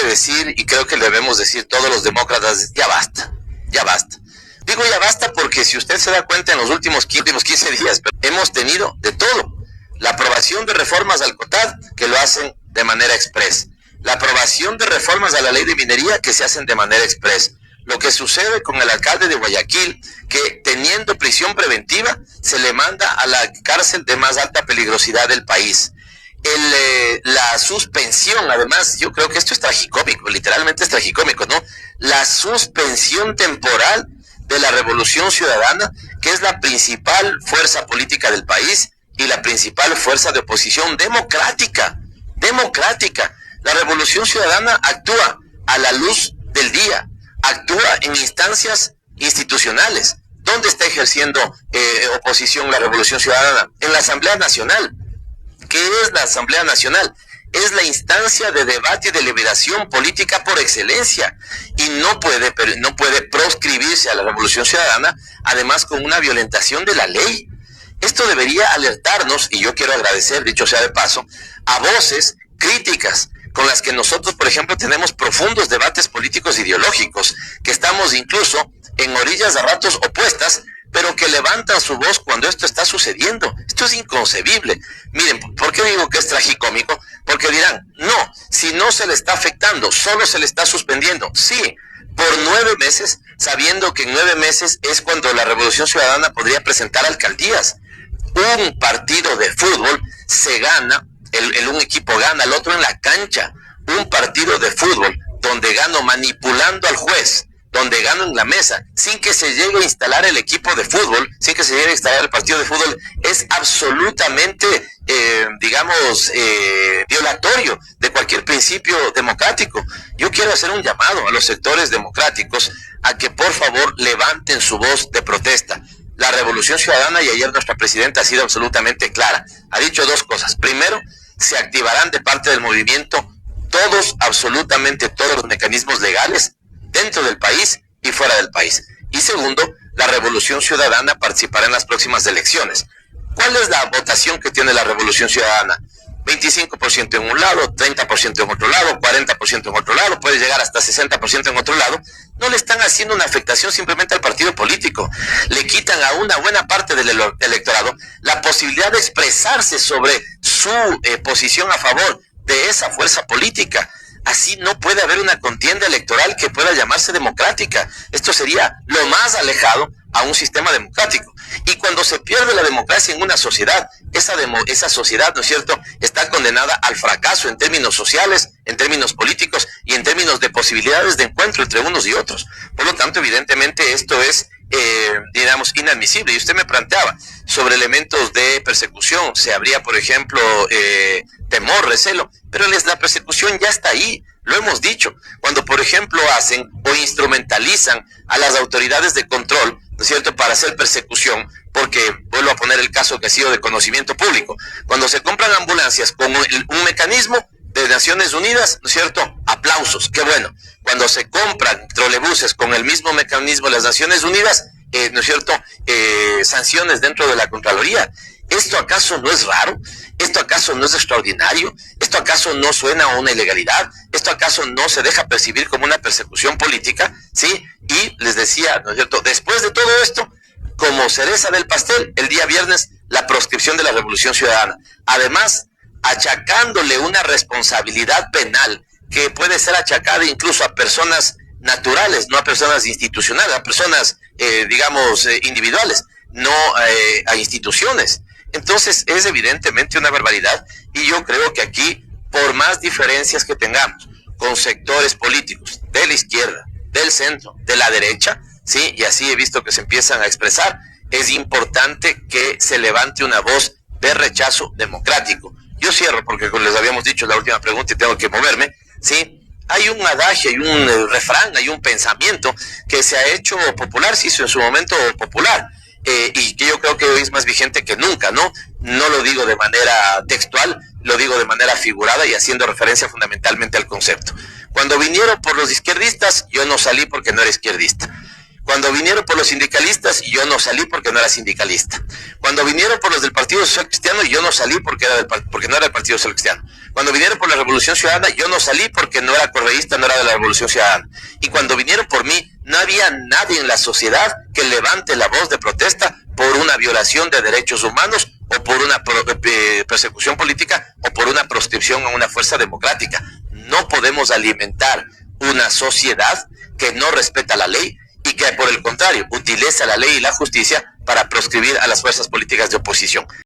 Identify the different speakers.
Speaker 1: decir, y creo que debemos decir todos los demócratas, ya basta, ya basta. Digo ya basta porque si usted se da cuenta en los últimos 15 días hemos tenido de todo. La aprobación de reformas al COTAD que lo hacen de manera express. La aprobación de reformas a la ley de minería que se hacen de manera express. Lo que sucede con el alcalde de Guayaquil, que teniendo prisión preventiva se le manda a la cárcel de más alta peligrosidad del país. La suspensión, además, yo creo que esto es tragicómico, literalmente es tragicómico, ¿no? La suspensión temporal de la Revolución Ciudadana, que es la principal fuerza política del país y la principal fuerza de oposición democrática. La Revolución Ciudadana actúa a la luz del día, actúa en instancias institucionales. ¿Dónde está ejerciendo oposición la Revolución Ciudadana? En la Asamblea Nacional. ¿Qué es la Asamblea Nacional? Es la instancia de debate y deliberación política por excelencia y no puede proscribirse a la Revolución Ciudadana, además con una violentación de la ley. Esto debería alertarnos, y yo quiero agradecer, dicho sea de paso, a voces críticas con las que nosotros, por ejemplo, tenemos profundos debates políticos ideológicos, que estamos incluso en orillas a ratos opuestas, pero que levantan su voz cuando esto está sucediendo. Esto es inconcebible. Miren, ¿por qué digo que es tragicómico? Porque dirán, no, si no se le está afectando, solo se le está suspendiendo. Sí, por 9 meses, sabiendo que en 9 meses es cuando la Revolución Ciudadana podría presentar alcaldías. Un partido de fútbol se gana, un equipo gana, el otro en la cancha. Un partido de fútbol donde gano manipulando al juez, donde gano en la mesa, sin que se llegue a instalar el equipo de fútbol, sin que se llegue a instalar el partido de fútbol, es absolutamente, violatorio de cualquier principio democrático. Yo quiero hacer un llamado a los sectores democráticos a que por favor levanten su voz de protesta. La Revolución Ciudadana, y ayer nuestra presidenta ha sido absolutamente clara, ha dicho 2 cosas. Primero, se activarán de parte del movimiento absolutamente todos los mecanismos legales dentro del país y fuera del país. Y segundo, la Revolución Ciudadana participará en las próximas elecciones. ¿Cuál es la votación que tiene la Revolución Ciudadana? 25% en un lado, 30% en otro lado, 40% en otro lado, puede llegar hasta 60% en otro lado. No le están haciendo una afectación simplemente al partido político. Le quitan a una buena parte del electorado la posibilidad de expresarse sobre su posición a favor de esa fuerza política. Así no puede haber una contienda electoral que pueda llamarse democrática. Esto sería lo más alejado a un sistema democrático. Y cuando se pierde la democracia en una sociedad, esa sociedad, ¿no es cierto?, está condenada al fracaso en términos sociales, en términos políticos y en términos de posibilidades de encuentro entre unos y otros. Por lo tanto, evidentemente, esto es, inadmisible. Y usted me planteaba sobre elementos de persecución. Se habría, por ejemplo, temor, recelo, pero la persecución ya está ahí, lo hemos dicho. Cuando, por ejemplo, hacen o instrumentalizan a las autoridades de control, ¿no es cierto?, para hacer persecución, porque vuelvo a poner el caso que ha sido de conocimiento público. Cuando se compran ambulancias con un mecanismo de Naciones Unidas, ¿no es cierto?, aplausos, qué bueno. Cuando se compran trolebuses con el mismo mecanismo de las Naciones Unidas, ¿no es cierto?, sanciones dentro de la Contraloría. ¿Esto acaso no es raro? ¿Esto acaso no es extraordinario? ¿Esto acaso no suena a una ilegalidad? ¿Esto acaso no se deja percibir como una persecución política? ¿Sí? Y les decía, ¿no es cierto?, después de todo esto, como cereza del pastel, el día viernes, la proscripción de la Revolución Ciudadana. Además, achacándole una responsabilidad penal que puede ser achacada incluso a personas naturales, no a personas institucionales, a personas, individuales, no a instituciones. Entonces es evidentemente una barbaridad, y yo creo que aquí, por más diferencias que tengamos con sectores políticos de la izquierda, del centro, de la derecha, sí, y así he visto que se empiezan a expresar, es importante que se levante una voz de rechazo democrático. Yo cierro porque, como les habíamos dicho, la última pregunta y tengo que moverme, sí. Hay un adagio, hay un refrán, hay un pensamiento que se ha hecho popular, se hizo en su momento popular, y que yo creo que hoy es más vigente que nunca, ¿no? No lo digo de manera textual, lo digo de manera figurada y haciendo referencia fundamentalmente al concepto. Cuando vinieron por los izquierdistas, yo no salí porque no era izquierdista. Cuando vinieron por los sindicalistas, yo no salí porque no era sindicalista. Cuando vinieron por los del Partido Social Cristiano, yo no salí porque no era del Partido Social Cristiano. Cuando vinieron por la Revolución Ciudadana, yo no salí porque no era correísta, no era de la Revolución Ciudadana. Y cuando vinieron por mí, no había nadie en la sociedad que levante la voz de protesta por una violación de derechos humanos o por una persecución política o por una proscripción a una fuerza democrática. No podemos alimentar una sociedad que no respeta la ley y que, por el contrario, utiliza la ley y la justicia para proscribir a las fuerzas políticas de oposición.